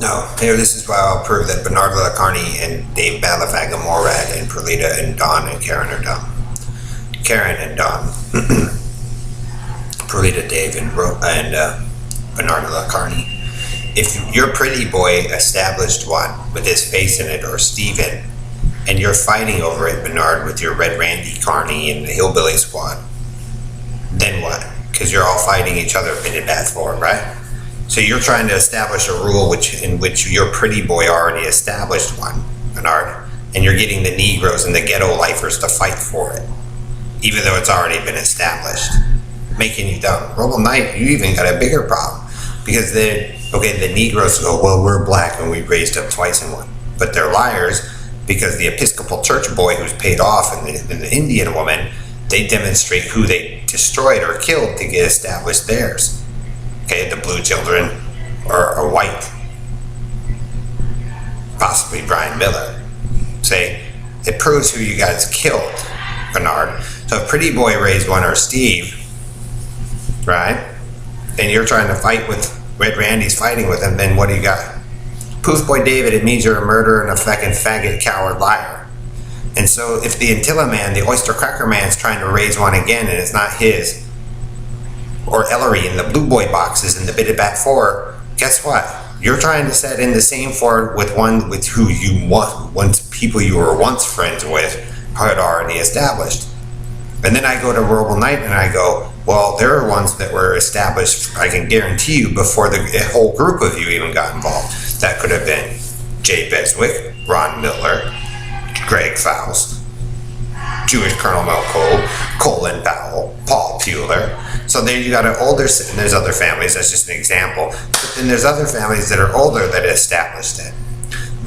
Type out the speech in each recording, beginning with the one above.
No, here, this is why I'll prove that Bernardo Lacarni and Dave Balafaga, Morad, and Perlita and Don and Karen are dumb. Karen and Don. Perlita, Dave, and Bernardo Lacarni. If your pretty boy established one with his face in it, or Steven, and you're fighting over it, Bernard, with your Red Randy Carney and the Hillbilly Squad, then what? Because you're all fighting each other in that form, right? So you're trying to establish a rule in which your pretty boy already established one, Bernard, and you're getting the Negroes and the ghetto lifers to fight for it, even though it's already been established, making you dumb. Robo Knight, you even got a bigger problem, because the Negroes go, well, we're black and we raised up twice in one, but they're liars, because the Episcopal Church boy who's paid off and the Indian woman, they demonstrate who they destroyed or killed to get established theirs. Okay, the blue children are white. Possibly Brian Miller. Say, it proves who you guys killed, Bernard. So if Pretty Boy raised one, or Steve, right? And you're trying to fight with Red Randy's fighting with him, then what do you got? Poof Boy David, it means you're a murderer and a fucking faggot, coward, liar. And so if the Antilla Man, the Oyster Cracker Man's trying to raise one again and it's not his, or Ellery in the Blue Boy boxes in the Bitted Bat 4, guess what? You're trying to set in the same for with one with who you once people you were once friends with had already established. And then I go to Robo Knight and I go, well, there are ones that were established, I can guarantee you, before the whole group of you even got involved. That could have been Jay Beswick, Ron Miller, Greg Faust, Jewish Colonel Melcole, Colin Powell, Paul Puler. So there you got an older, and there's other families, that's just an example. But then there's other families that are older that established it.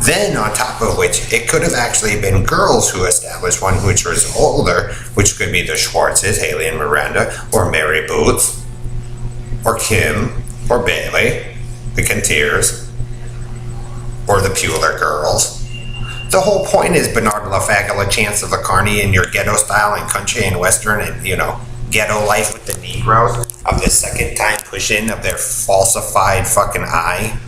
Then on top of which, it could have actually been girls who established one which was older, which could be the Schwartzes, Haley and Miranda, or Mary Booth, or Kim, or Bailey, the Kinteers, or the Puler girls. The whole point is Bernard LaFaga, LaChance of Lacarni in your ghetto style and country and western and, ghetto life with the Negroes of the second time push-in of their falsified fucking eye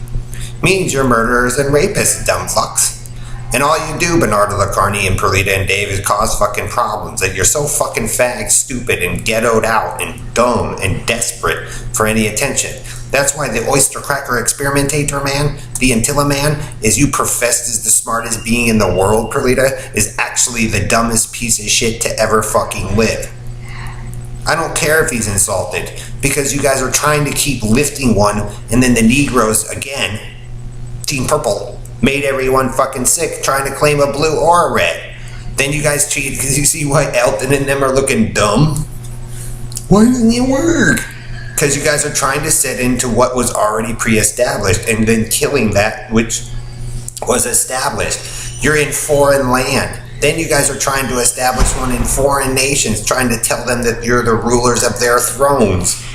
means you're murderers and rapists, dumb fucks. And all you do, Bernardo Lacarni and Perlita and Dave, is cause fucking problems, that you're so fucking fag, stupid, and ghettoed out, and dumb, and desperate for any attention. That's why the Oyster Cracker Experimentator Man, the Antilla Man, is you professed as the smartest being in the world, Perlita, is actually the dumbest piece of shit to ever fucking live. I don't care if he's insulted, because you guys are trying to keep lifting one, and then the Negroes, again, Team Purple, made everyone fucking sick trying to claim a blue or a red. Then you guys cheated because you see why Elton and them are looking dumb? Why didn't it work? Because you guys are trying to set into what was already pre-established and then killing that which was established. You're in foreign land. Then you guys are trying to establish one in foreign nations, trying to tell them that you're the rulers of their thrones.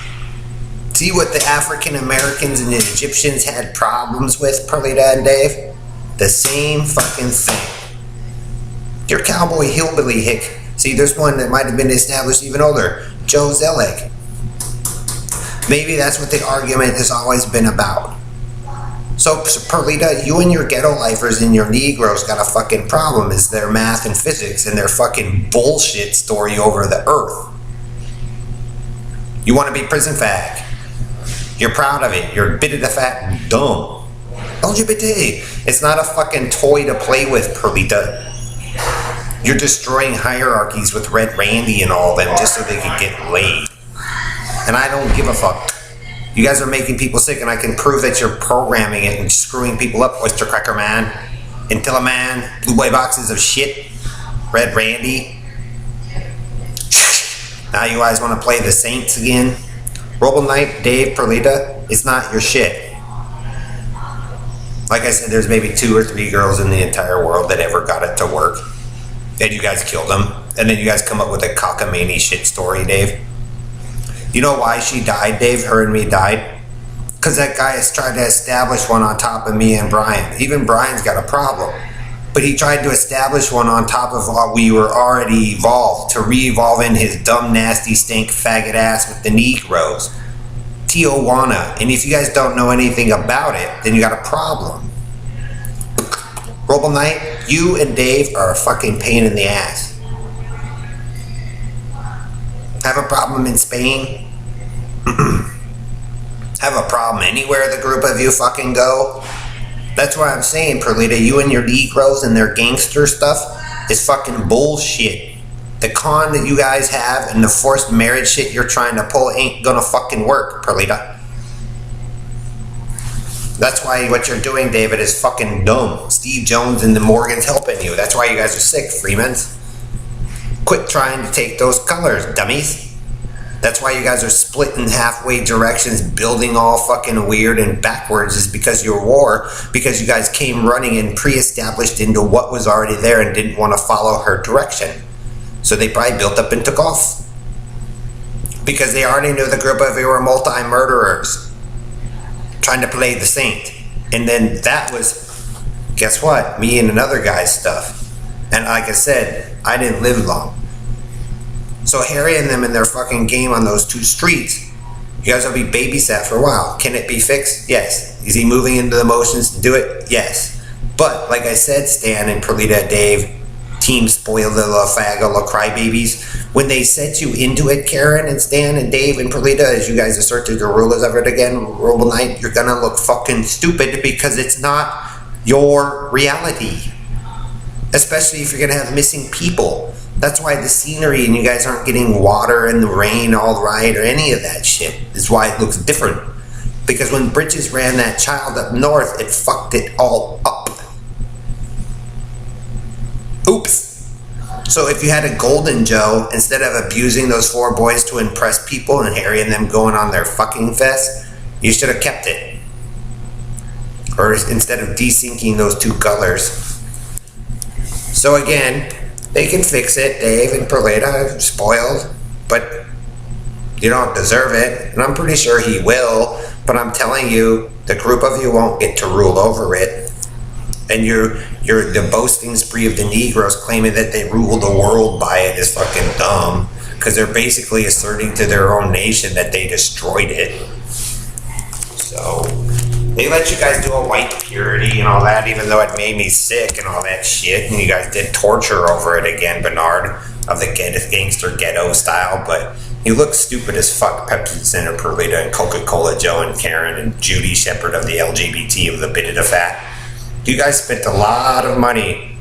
See what the African Americans and the Egyptians had problems with, Perlita and Dave? The same fucking thing. Your cowboy hillbilly hick. See, there's one that might have been established even older. Joe Zelig. Maybe that's what the argument has always been about. So, Perlita, you and your ghetto lifers and your Negroes got a fucking problem, is their math and physics and their fucking bullshit story over the earth. You want to be prison fag. You're proud of it. You're bitted the fat dumb. LGBT. It's not a fucking toy to play with, Perlita. You're destroying hierarchies with Red Randy and all them just so they can get laid. And I don't give a fuck. You guys are making people sick, and I can prove that you're programming it and screwing people up. Oyster Cracker Man, Antilla Man, Blue Boy boxes of shit, Red Randy. Now you guys want to play the Saints again? Robo Knight, Dave, Perlita, it's not your shit. Like I said, there's maybe 2 or 3 girls in the entire world that ever got it to work. And you guys killed them. And then you guys come up with a cockamamie shit story, Dave. You know why she died, Dave? Her and me died? Because that guy has tried to establish one on top of me and Brian. Even Brian's got a problem. But he tried to establish one on top of what we were already evolved, to re-evolve in his dumb, nasty, stink, faggot ass with the Negroes. Tijuana. And if you guys don't know anything about it, then you got a problem. Robo Knight, you and Dave are a fucking pain in the ass. Have a problem in Spain? Have a problem anywhere the group of you fucking go? That's why I'm saying, Perlita, you and your Negroes and their gangster stuff is fucking bullshit. The con that you guys have and the forced marriage shit you're trying to pull ain't gonna fucking work, Perlita. That's why what you're doing, David, is fucking dumb. Steve Jones and the Morgans helping you. That's why you guys are sick, Freemans. Quit trying to take those colors, dummies. That's why you guys are splitting halfway directions, building all fucking weird and backwards, is because your war, because you guys came running and pre-established into what was already there and didn't want to follow her direction. So they probably built up and took off. Because they already knew the group of you were multi-murderers trying to play the saint. And then that was, guess what? Me and another guy's stuff. And like I said, I didn't live long. So Harry and them in their fucking game on those two streets, you guys will be babysat for a while. Can it be fixed? Yes. Is he moving into the motions to do it? Yes. But like I said, Stan and Perlita, Dave, Team Spoiled Little Faggle Crybabies, when they set you into it, Karen and Stan and Dave and Perlita, as you guys asserted your rulers of it again, Robo Knight, you're gonna look fucking stupid because it's not your reality. Especially if you're gonna have missing people. That's why the scenery and you guys aren't getting water and the rain all right or any of that shit. Is why it looks different. Because when Bridges ran that child up north, it fucked it all up. Oops. So if you had a Golden Joe, instead of abusing those four boys to impress people and Harry and them going on their fucking fest, you should have kept it. Or instead of desyncing those two colors. So again, they can fix it. Dave and Perlita, spoiled, but you don't deserve it. And I'm pretty sure he will, but I'm telling you, the group of you won't get to rule over it. And the boasting spree of the Negroes claiming that they rule the world by it is fucking dumb. Because they're basically asserting to their own nation that they destroyed it. So, they let you guys do a white purity and all that, even though it made me sick and all that shit. And you guys did torture over it again, Bernard, of the gangster ghetto style. But you look stupid as fuck, Pepsi Center, Perlita, and Coca-Cola Joe and Karen and Judy Shepard of the LGBT of the bit of the fat. You guys spent a lot of money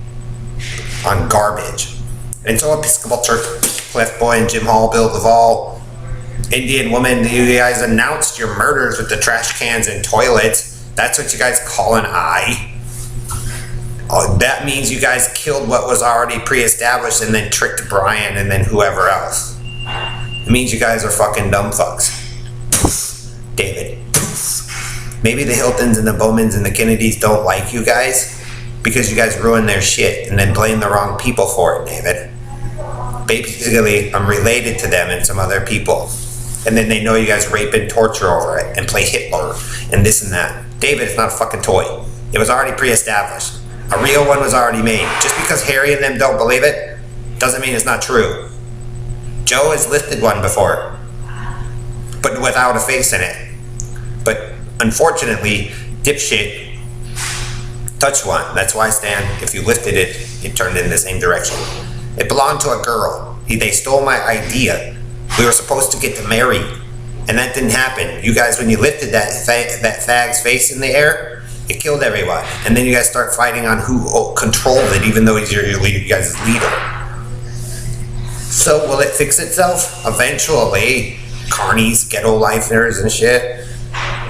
on garbage. And so Episcopal Church, Cliff Boy and Jim Hall, Bill Duvall, Indian Woman, you guys announced your murders with the trash cans and toilets. That's what you guys call an eye. Oh, that means you guys killed what was already pre-established and then tricked Brian and then whoever else. It means you guys are fucking dumb fucks. David. Maybe the Hiltons and the Bowmans and the Kennedys don't like you guys because you guys ruin their shit and then blame the wrong people for it, David. Basically, I'm related to them and some other people. And then they know you guys rape and torture over it and play Hitler and this and that. David, it's not a fucking toy. It was already pre-established. A real one was already made. Just because Harry and them don't believe it doesn't mean it's not true. Joe has lifted one before, but without a face in it. But unfortunately, dipshit touched one. That's why, Stan, if you lifted it, it turned in the same direction. It belonged to a girl. They stole my idea. We were supposed to get married, and that didn't happen. You guys, when you lifted that fag's face in the air, it killed everyone. And then you guys start fighting on who controlled it, even though he's you guys' leader. So will it fix itself? Eventually. Carnies, ghetto lifers and shit.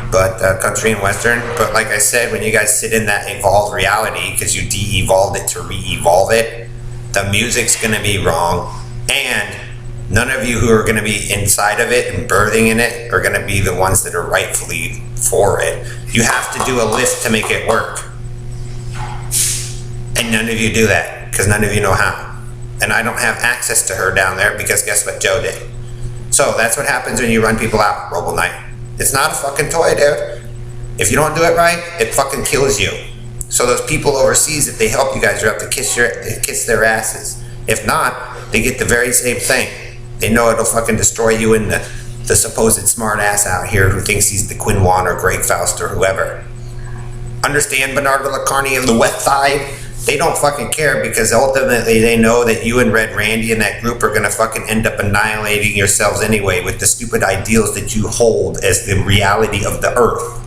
But country and western. But like I said, when you guys sit in that evolved reality, because you de-evolved it to re-evolve it, the music's going to be wrong. And none of you who are going to be inside of it and birthing in it are going to be the ones that are rightfully for it. You have to do a lift to make it work. And none of you do that, because none of you know how. And I don't have access to her down there, because guess what Joe did? So that's what happens when you run people out, Robo Knight. It's not a fucking toy, dude. If you don't do it right, it fucking kills you. So those people overseas, if they help you guys, you have to kiss their asses. If not, they get the very same thing. They know it'll fucking destroy you in the the supposed smart ass out here who thinks he's the Quinn Wan or Greg Faust or whoever. Understand, Bernardo Lacarni and the West Side? They don't fucking care, because ultimately they know that you and Red Randy and that group are going to fucking end up annihilating yourselves anyway with the stupid ideals that you hold as the reality of the earth.